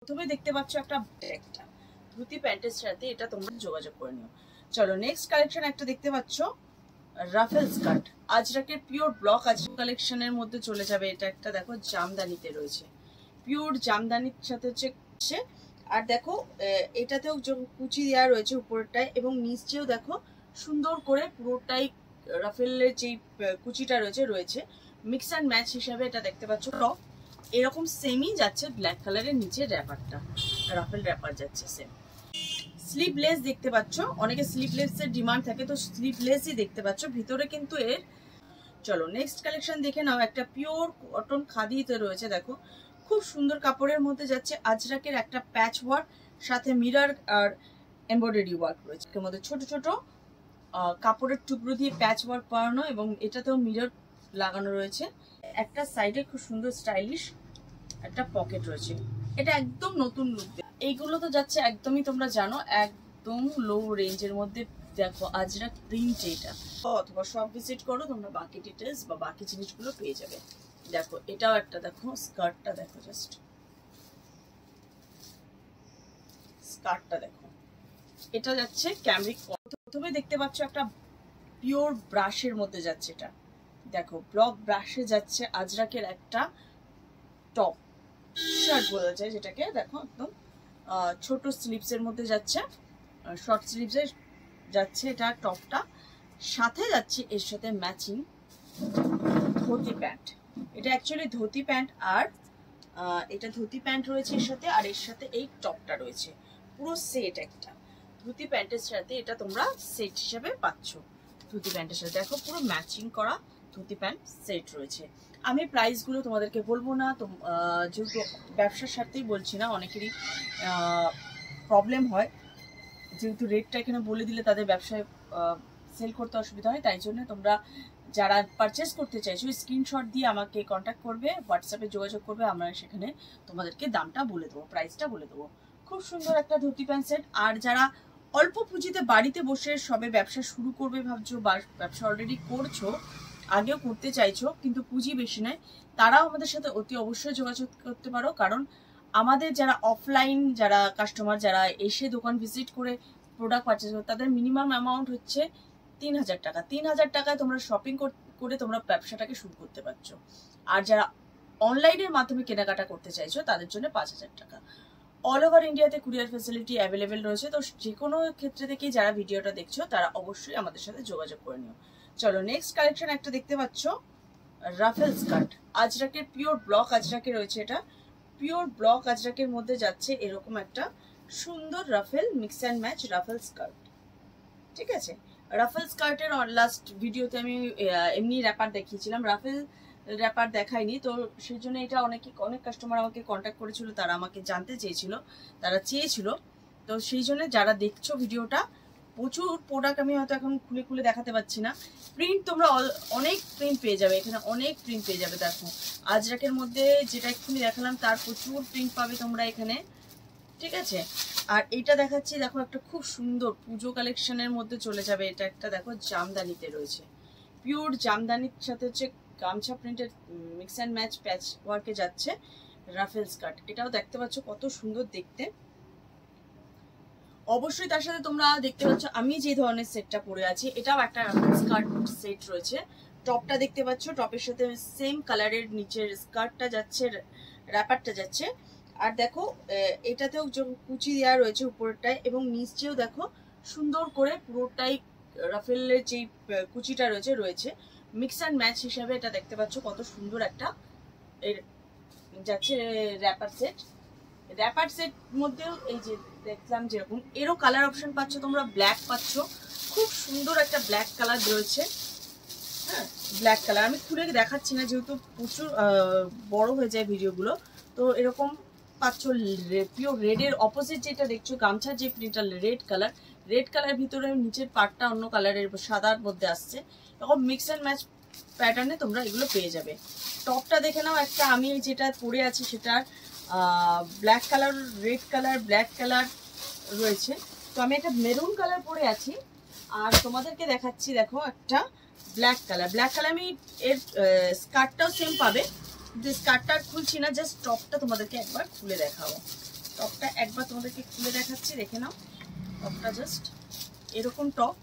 তুমি দেখতে পাচ্ছ একটা ধুতি প্যান্টের সাথে, এটা তোমরা যোগাযোগ করে নিও। চলো নেক্সট কালেকশন একটা দেখতে পাচ্ছ রাফেল স্কার্ট, আজরাকের পিওর ব্লক আজরাক কালেকশনের মধ্যে চলে যাবে। এটা একটা দেখো জামদানিতে রয়েছে, পিওর জামদানির সাথে হচ্ছে। আর দেখো এটাতেও কুচি দেওয়া রয়েছে উপরটায়, এবং নিচেও দেখো সুন্দর করে পুরোটাই রাফেলের যে কুচিটা রয়েছে মিক্স অ্যান্ড ম্যাচ হিসাবে এটা দেখতে পাচ্ছ। টপ এরকম সেমই যাচ্ছে, ব্ল্যাক কালারের নিচে র্যাপারটা রাফেল র্যাপার যাচ্ছে সেম। স্লিভলেস দেখতে পাচ্ছ, অনেকে স্লিভলেসের ডিমান্ড থাকে, তো স্লিভলেসই দেখতে পাচ্ছ ভিতরে কিন্তু এর। চলো নেক্সট কালেকশন দেখে নাও, একটা পিওর কটন খাদিতে রয়েছে, দেখো খুব সুন্দর কাপড়ের মধ্যে যাচ্ছে। আজরাকের একটা প্যাচ ওয়ার্ক, সাথে মিরর আর এমব্রয়ডারি ওয়ার্ক রয়েছে, এর মধ্যে ছোট ছোট কাপড়ের টুকরো দিয়ে প্যাচ ওয়ার্ক করানো, এবং এটাতেও মিরর লাগানো রয়েছে। একটা সাইডে খুব সুন্দর স্টাইলিশ একটা পকেট রয়েছে, এটা একদম নতুন লুক। এইগুলো তো যাচ্ছে একদমই তোমরা জানো একদম লো রেঞ্জের মধ্যে। দেখো আজরাক প্রিন্ট, এটা অথবা শপ ভিজিট করো তোমরা, বাকি ডিটেলস বা বাকি জিনিসগুলো পেয়ে যাবে। দেখো এটাও একটা, দেখো স্কার্টটা দেখো, জাস্ট স্কার্টটা দেখো, এটা যাচ্ছে ক্যামরিক। প্রথমে দেখতে পাচ্ছ একটা পিওর ব্রাশের মধ্যে যাচ্ছে, এটা দেখো ব্লক ব্রাশে যাচ্ছে আজরাকের একটা টপ শার্ট বলা যায় যেটাকে, দেখো একদম ছোট স্লিভস এর মধ্যে যাচ্ছে, শর্ট স্লিভসে যাচ্ছে এটা টপটা, সাথে যাচ্ছে এর সাথে ম্যাচিং ধুতি প্যান্ট। এটা অ্যাকচুয়ালি ধুতি প্যান্ট, আর এটা ধুতি প্যান্ট রয়েছে এর সাথে, আর এর সাথে এই টপটা রয়েছে, পুরো সেট একটা ধুতি প্যান্টের সাথে। এটা তোমরা সেট হিসেবে পাচ্ছ ধুতি প্যান্টের সাথে, দেখো পুরো ম্যাচিং করা ধুতি প্যান্ট সেট রয়েছে। আমি প্রাইসগুলো তোমাদেরকে বলবো না, তো যেহেতু ব্যবসার সাথেই বলছি না, অনেকেরই প্রবলেম হয়, যেহেতু রেটটা এখানে বলে দিলে তাদের ব্যবসায় সেল করতে অসুবিধা হয়, তাই জন্য তোমরা যারা পারচেস করতে চাইছো স্ক্রিনশট দিয়ে আমাকে কন্ট্যাক্ট করবে, হোয়াটসঅ্যাপে যোগাযোগ করবে, আমরা সেখানে তোমাদেরকে দামটা বলে দেবো, প্রাইসটা বলে দেবো। খুব সুন্দর একটা ধুতি প্যান্ট সেট। আর যারা অল্প পুঁজিতে বাড়িতে বসে সবে ব্যবসা শুরু করবে ভাবছো, বা ব্যবসা অলরেডি করছো, আগেও করতে চাইছো কিন্তু পুঁজি বেশি নয়, তারাও আমাদের সাথে অতি অবশ্যই যোগাযোগ করতে পারো। কারণ আমাদের যারা অফলাইন যারা কাস্টমার, যারা এসে দোকান ভিজিট করে প্রোডাক্ট পারচেস করে, তাদের মিনিমাম অ্যামাউন্ট হচ্ছে 3000 টাকা। 3000 টাকায় তোমরা শপিং করে তোমরা ব্যবসাটাকে শুরু করতে পারছো। আর যারা অনলাইনের মাধ্যমে কেনাকাটা করতে চাইছো তাদের জন্য 5000 টাকা। অল ওভার ইন্ডিয়াতে কুরিয়ার ফ্যাসিলিটি অ্যাভেলেবেল রয়েছে। তো যে কোনো ক্ষেত্রে থেকে যারা ভিডিওটা দেখছো তারা অবশ্যই আমাদের সাথে যোগাযোগ করে নিও। চলো নেক্সট কালেকশন একটা দেখতে পাচ্ছ রাফেল স্কার্ট, আজরাকের পিওর ব্লক আজরাকে রয়েছে, এটা পিওর ব্লক আজরাকের মধ্যে যাচ্ছে এরকম একটা সুন্দর ruffle mix and match ruffle skirt. ঠিক আছে, রাফেল স্কার্টের লাস্ট ভিডিওতে আমি এমনি র্যাপার দেখিয়েছিলাম, রাফেল র্যাপার দেখাইনি, তো সেই জন্য এটা অনেক কাস্টমার আমাকে কন্ট্যাক্ট করেছিল, তারা আমাকে জানতে চেয়েছিল, তারা চেয়েছিল। তো সেই জন্য যারা দেখছো ভিডিওটা, প্রচুর প্রোডাক্ট আমি হয়তো এখন খুলে খুলে দেখাতে পারছি না। প্রিন্ট তোমরা অনেক প্রিন্ট পেয়ে যাবে এখানে, অনেক প্রিন্ট পেয়ে যাবে। দেখো আজরাকের মধ্যে যেটা এক্ষুনি দেখালাম তার প্রচুর প্রিন্ট পাবে তোমরা এখানে। ঠিক আছে, আর এটা দেখাচ্ছি, দেখো একটা খুব সুন্দর পুজো কালেকশনের মধ্যে চলে যাবে। এটা একটা দেখো জামদানিতে রয়েছে, পিওর জামদানির সাথে হচ্ছে গামছা প্রিন্টের মিক্স অ্যান্ড ম্যাচ প্যাচ ওয়ার্কে যাচ্ছে রাফেল স্কার্ট। এটাও দেখতে পাচ্ছ কত সুন্দর দেখতে। অবশ্যই তার সাথে তোমরা দেখতে পাচ্ছ আমি যে ধরনের সেটটা পরে আছি, এটাও একটা রাফেল স্কার্ট সেট রয়েছে। টপটা দেখতে পাচ্ছ, টপের সাথে সেম কালারের নিচের স্কার্টটা যাচ্ছে, র্যাপারটা যাচ্ছে। আর দেখো এটাতেও কুচি দেওয়া রয়েছে উপরটায়, এবং নিচেও দেখো সুন্দর করে পুরোটাই রাফেলের যে কুচিটা রয়েছে মিক্স অ্যান্ড ম্যাচ হিসাবে এটা দেখতে পাচ্ছ কত সুন্দর একটা এর যাচ্ছে র্যাপার সেট। র্যাপার সেট মধ্যেও এই যে দেখলাম যেরকম এরও কালার অপশন পাচ্ছ তোমরা, ব্ল্যাক পাচ্ছ, খুব সুন্দর একটা ব্ল্যাক কালার রয়েছে। হ্যাঁ ব্ল্যাক কালার আমি খুলে দেখাচ্ছি না যেহেতু প্রচুর বড় হয়ে যায় ভিডিওগুলো। তো এরকম পাচ্ছ পিওর রেডের অপোজিট যেটা দেখছো গামছার যে প্রিন্টটা রেড কালার ভিতরে নিচের পার্টটা অন্য কালারের সাদার মধ্যে আসছে, এরকম মিক্স অ্যান্ড ম্যাচ প্যাটার্নে তোমরা এগুলো পেয়ে যাবে। টপটা দেখে নাও, একটা আমি যেটা পরে আছি সেটার black colour, red colour, black colour রয়েছে। তো আমি একটা মেরুন কালার পরে আছি, আর তোমাদেরকে দেখাচ্ছি দেখো একটা ব্ল্যাক কালার আমি এর স্কার্টটাও সেম পাবে, কিন্তু স্কার্টটা খুলছি না, জাস্ট টপটা তোমাদেরকে একবার খুলে দেখাবো। টপটা একবার তোমাদেরকে খুলে দেখাচ্ছি, দেখে নাও। টপটা জাস্ট এরকম টপ,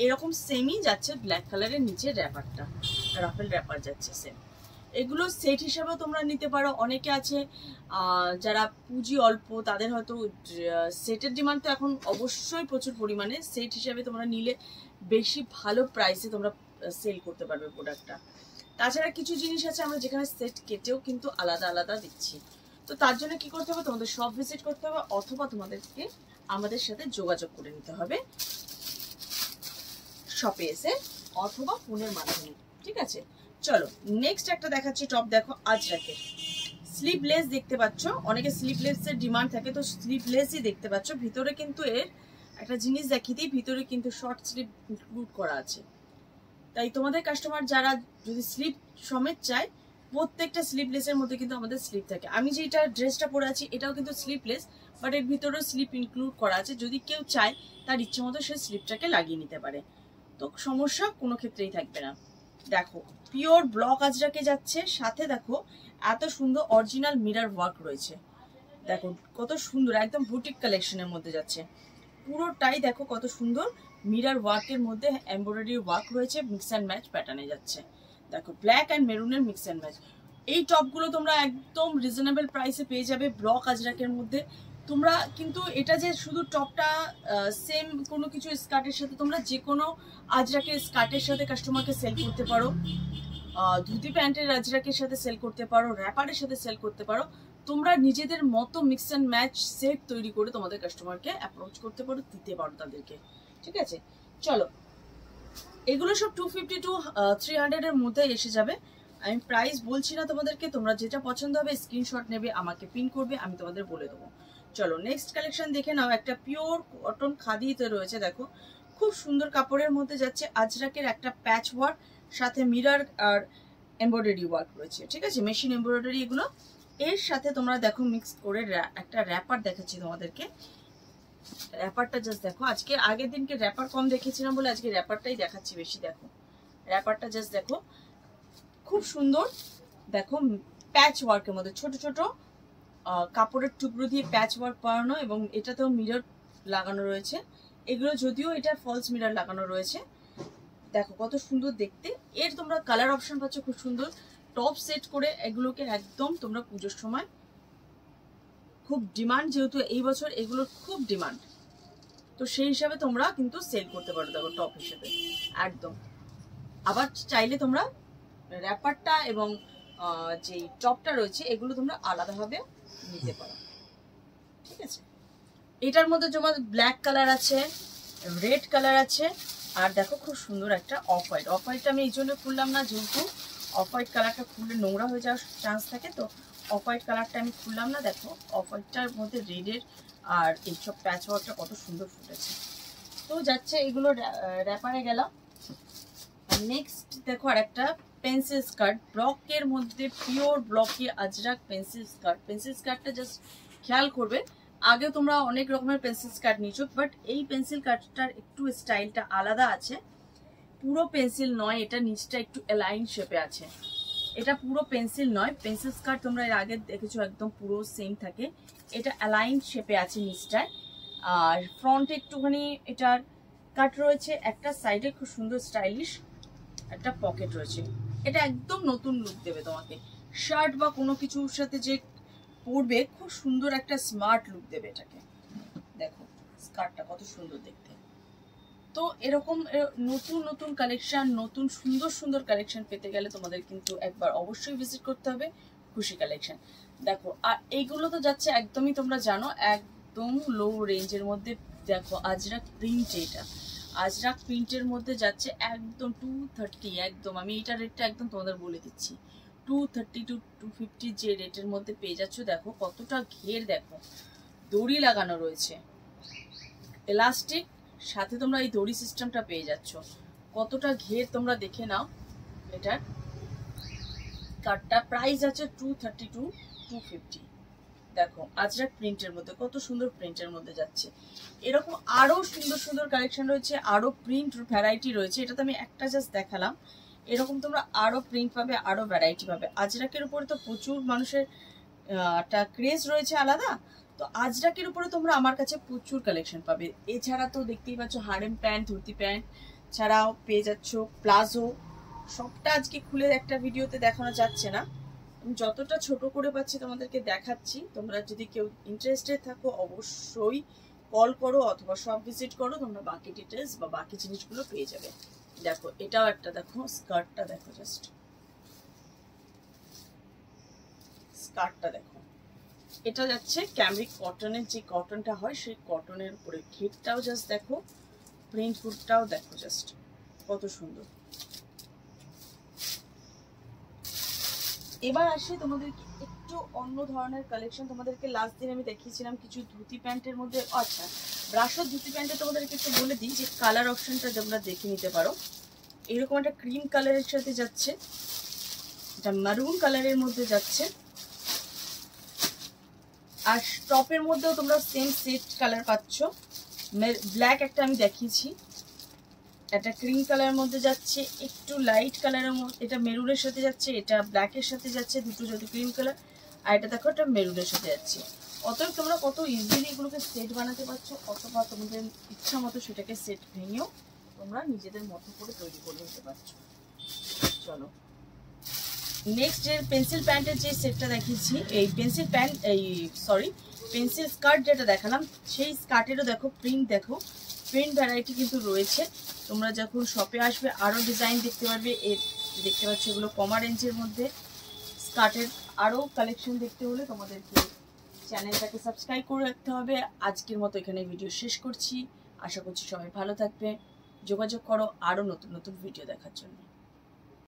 এরকম সেমই যাচ্ছে ব্ল্যাক কালারের নিচে র্যাপারটা, রাফেল র্যাপার যাচ্ছে সেম। এগুলো সেট হিসাবেও তোমরা নিতে পারো। অনেকে আছে যারা পুঁজি অল্প, তাদের হয়তো সেটের ডিমান্ড তো এখন অবশ্যই প্রচুর পরিমাণে। সেট হিসাবে তোমরা নিলে বেশি ভালো প্রাইসে তোমরা সেল করতে পারবে প্রোডাক্টটা। তাছাড়া কিছু জিনিস আছে আমরা যেখানে সেট কেটেও কিন্তু আলাদা আলাদা দিচ্ছি। তো তার জন্য কি করতে হবে, তোমাদের শপ ভিজিট করতে হবে, অথবা তোমাদেরকে আমাদের সাথে যোগাযোগ করে নিতে হবে শপে এসে অথবা ফোনের মাধ্যমে, ঠিক আছে। চলো নেক্সট একটা দেখাচ্ছি টপ। দেখো আজরাকের স্লিভলেস দেখতে পাচ্ছ, অনেকে স্লিভলেস এর ডিমান্ড থাকে, তো স্লিভলেসই দেখতে পাচ্ছ। ভিতরে কিন্তু এর একটা জিনিস দেখিয়ে দিই, ভিতরে কিন্তু শর্ট স্লিভ ইনক্লুড করা আছে। তাই তোমাদের কাস্টমার যারা যদি স্লিভ সমেত চায়, প্রত্যেকটা স্লিভলেসের মধ্যে কিন্তু আমাদের স্লিভ থাকে। আমি যেটা ড্রেসটা পরে আছি এটাও কিন্তু স্লিভলেস, বাট এর ভিতরেও স্লিভ ইনক্লুড করা আছে। যদি কেউ চায় তার ইচ্ছে মতো সে স্লিভটাকে লাগিয়ে নিতে পারে, তো সমস্যা কোনো ক্ষেত্রেই থাকবে না। দেখো পিওর ব্লক আজরাকে যাচ্ছে, সাথে দেখো এত সুন্দর অরিজিনাল মিরর ওয়ার্ক রয়েছে। দেখো কত সুন্দর, একদম বুটিক কালেকশনের মধ্যে যাচ্ছে পুরোটাই। দেখো কত সুন্দর মিরর ওয়ার্কের মধ্যে এমব্রয়ডারি ওয়ার্ক রয়েছে, মিক্স অ্যান্ড ম্যাচ প্যাটার্নে যাচ্ছে। দেখো ব্ল্যাক অ্যান্ড মেরুনের মিক্স অ্যান্ড ম্যাচ। এই টপগুলো তোমরা একদম রিজনেবল প্রাইসে পেয়ে যাবে ব্লক আজরাকের মধ্যে। তোমরা কিন্তু এটা যে শুধু টপটা সেম কোনো কিছু স্কার্টের সাথে, তোমরা যে কোনো আজরাকের স্কার্টের সাথে কাস্টমারকে সেল করতে পারো, ধুতি প্যান্টের আজরাকের সাথে সেল করতে পারো, র্যাপারের সাথে সেল করতে পারো। তোমরা নিজেদের মতো মিক্স অ্যান্ড ম্যাচ সেট তৈরি করে তোমাদের কাস্টমারকে অ্যাপ্রোচ করতে পারো, দিতে পারো তাদেরকে, ঠিক আছে। চলো এগুলো সব 250 টু 300 এর মধ্যে এসে যাবে। আমি প্রাইস বলছি না তোমাদেরকে, তোমরা যেটা পছন্দ হবে স্ক্রিনশট নেবে, আমাকে পিন করবে, আমি তোমাদের বলে দেবো। চলো নেক্সট কালেকশন দেখে নাও। একটা পিওর কটন খাদিতে রয়েছে, দেখো খুব সুন্দর কাপড়ের মধ্যে যাচ্ছে। আজরাকের একটা প্যাচ ওয়ার্ক, সাথে মিরর আর এমব্রয়ডারি ওয়ার্ক রয়েছে, ঠিক আছে, মেশিন এমব্রয়ডারি এগুলো। এর সাথে তোমরা দেখো মিক্স করে একটা র্যাপার দেখাচ্ছি তোমাদেরকে। র্যাপারটা জাস্ট দেখো, আজকে আগের দিনকে র্যাপার কম দেখেছিলাম বলে আজকে র্যাপারটাই দেখাচ্ছি বেশি। দেখো র্যাপারটা জাস্ট দেখো খুব সুন্দর। দেখো প্যাচ ওয়ার্কের মধ্যে ছোট ছোট কাপড়ের টুকরো দিয়ে প্যাচ ওয়ার্ক করানো, এবং এটাতেও মিরর লাগানো রয়েছে। এগুলো যদিও এটা ফলস মিরর লাগানো রয়েছে। দেখো কত সুন্দর দেখতে। এর তোমরা কালার অপশন পাচ্ছ খুব সুন্দর। টপ সেট করে এগুলোকে একদম তোমরা পুজোর সময়, খুব ডিমান্ড যেহেতু এই বছর এগুলোর খুব ডিমান্ড, তো সেই হিসাবে তোমরা কিন্তু সেল করতে পারো। দেখো টপ হিসেবে একদম। আবার চাইলে তোমরা র্যাপারটা এবং যে টপটা রয়েছে এগুলো তোমরা আলাদাভাবে নিতে পারো, ঠিক আছে। এটার মধ্যে তোমার ব্ল্যাক কালার আছে, রেড কালার আছে, আর দেখো খুব সুন্দর একটা অফ হোয়াইট। অফ হোয়াইটটা আমি এই জন্য খুললাম না, যেহেতু অফ হোয়াইট কালারটা খুললে নোংরা হয়ে যাওয়ার চান্স থাকে, তো অফ হোয়াইট কালারটা আমি খুললাম না। দেখো অফ হোয়াইটটার মধ্যে রেডের আর এইসব প্যাচ ওয়ার্কটা কত সুন্দর ফুটেছে। তো যাচ্ছে এগুলো র্যাপারে গেলাম। নেক্সট দেখো আর একটা পেন্সিল স্কার্ট, ব্লকের মধ্যে পিওর ব্লকে আজরাক পেন্সিল স্কার্ট। পেন্সিল স্কার্টটা জাস্ট খেয়াল করবে, আগে তোমরা অনেক রকমের পেন্সিল স্কার্ট নিয়েছো, বাট এই পেন্সিল কাটটার একটু স্টাইলটা আলাদা আছে। পুরো পেন্সিল নয়, এটা নিচটা একটু অ্যালাইন শেপে আছে। এটা পুরো পেন্সিল নয়, পেন্সিল স্কার্ট তোমরা এর আগে দেখেছো একদম পুরো সেম থাকে, এটা অ্যালাইন শেপে আছে নিচটায়। আর ফ্রন্টে একটুখানি এটার কাট রয়েছে, একটা সাইডে খুব সুন্দর স্টাইলিশ একটা পকেট রয়েছে। এটা একদম নতুন লুক দেবে তোমাকে, শার্ট বা কোনো কিছুর সাথে যে পরবে খুব সুন্দর একটা স্মার্ট লুক দেবে এটাকে। দেখো স্কার্টটা কত সুন্দর দেখতে। তো এরকম নতুন নতুন কালেকশন, নতুন সুন্দর সুন্দর কালেকশন পেতে গেলে তোমাদের কিন্তু একবার অবশ্যই ভিজিট করতে হবে খুশি কালেকশন। দেখো আর এইগুলো তো যাচ্ছে একদমই তোমরা জানো একদম লো রেঞ্জের মধ্যে। দেখো আজরাক প্রিন্ট, এটা আজরাক প্রিন্টের মধ্যে যাচ্ছে একদম 230। একদম আমি এটা রেটটা একদম তোমাদের বলে দিচ্ছি, 230 টু 250 যে রেটের মধ্যে পেয়ে যাচ্ছ। দেখো কতটা ঘের, দেখো দড়ি লাগানো রয়েছে, এলাস্টিক, সাথে তোমরা এই দড়ি সিস্টেমটা পেয়ে যাচ্ছ। কতটা ঘের তোমরা দেখে নাও। এটার কাটটা প্রাইস আছে 230 টু 250। দেখো আজরাক প্রিন্টের মধ্যে কত সুন্দর প্রিন্টের মধ্যে যাচ্ছে। এরকম আরো সুন্দর সুন্দর কালেকশন রয়েছে, আরো প্রিন্ট ভ্যারাইটি রয়েছে। এটা তো আমি একটা জাস্ট দেখালাম, এরকম তোমরা আরো প্রিন্ট পাবে, আরো ভ্যারাইটি পাবে। আজরাকের উপরে তো প্রচুর মানুষের একটা ক্রেজ রয়েছে আলাদা, তো আজরাকের উপরে তোমরা আমার কাছে প্রচুর কালেকশন পাবে। এছাড়া তো দেখতেই পাচ্ছ হারেম প্যান্ট, ধুতি প্যান্ট ছাড়াও পেয়ে যাচ্ছ প্লাজো। সবটা আজকে খুলে একটা ভিডিওতে দেখানো যাচ্ছে না, আমি যতটা ছোট করে পাচ্ছি তোমাদেরকে দেখাচ্ছি। তোমরা যদি কেউ ইন্টারেস্টেড থাকো অবশ্যই কল করো অথবা শপ ভিজিট করো, তোমরা বাকি ডিটেলস বা বাকি জিনিসগুলো পেয়ে যাবে। দেখো এটাও একটা, দেখো স্কার্টটা দেখো, জাস্ট স্কার্টটা দেখো। এটা যাচ্ছে ক্যামরিক কটনের, যে কটনটা হয় সেই কটনের উপরে। ঘেরটাও জাস্ট দেখো, প্রিন্ট ফুটটাও দেখো, জাস্ট কত সুন্দর। এবার আসি তোমাদেরকে একটু অন্য ধরনের কালেকশন। তোমাদেরকে লাস্ট দিন আমি দেখিয়েছিলাম কিছু ধুতি প্যান্টের মধ্যে। আচ্ছা, ব্রাশর ধুতি প্যান্টে তোমাদেরকে একটু বলে দিই যে কালার অপশনটা তোমরা দেখে নিতে পারো। এরকম একটা ক্রিম কালারের সাথে যাচ্ছে, এটা মারুন কালারের মধ্যে যাচ্ছে, আর টপের মধ্যেও তোমরা সেম সেট কালার পাচ্ছ। ব্ল্যাক একটা আমি দেখিয়েছি, এটা ক্রিম কালারের মধ্যে যাচ্ছে, একটু লাইট কালারের মধ্যে, এটা মেরুনের সাথে যাচ্ছে, এটা ব্ল্যাকের সাথে যাচ্ছে, দুটো যদি ক্রিম কালার, আর এটা দেখো এটা মেরুনের সাথে যাচ্ছে। অতএব তোমরা কত ইজিলি এগুলোকে সেট বানাতে পারছো, অথবা তোমাদের ইচ্ছা মতো সেটাকে সেট ভেঙেও তোমরা নিজেদের মতো করে তৈরি করে নিতে পারছো। চলো নেক্সট যে পেন্সিল প্যান্টের যে সেটটা দেখিয়েছি, এই পেন্সিল প্যান্ট, এই সরি পেন্সিল স্কার্ট যেটা দেখালাম, সেই স্কার্টেরও দেখো প্রিন্ট, দেখো প্রিন্ট ভ্যারাইটি কিন্তু রয়েছে। তোমরা যখন শপে আসবে আরও ডিজাইন দেখতে পারবে। এর দেখতে পাচ্ছ এগুলো কমা রেঞ্জের মধ্যে। স্কার্টের আরও কালেকশন দেখতে হলে তোমাদেরকে চ্যানেলটাকে সাবস্ক্রাইব করে রাখতে হবে। আজকের মতো এখানে ভিডিও শেষ করছি। আশা করছি সবাই ভালো থাকবে। যোগাযোগ করো আরও নতুন নতুন ভিডিও দেখার জন্য।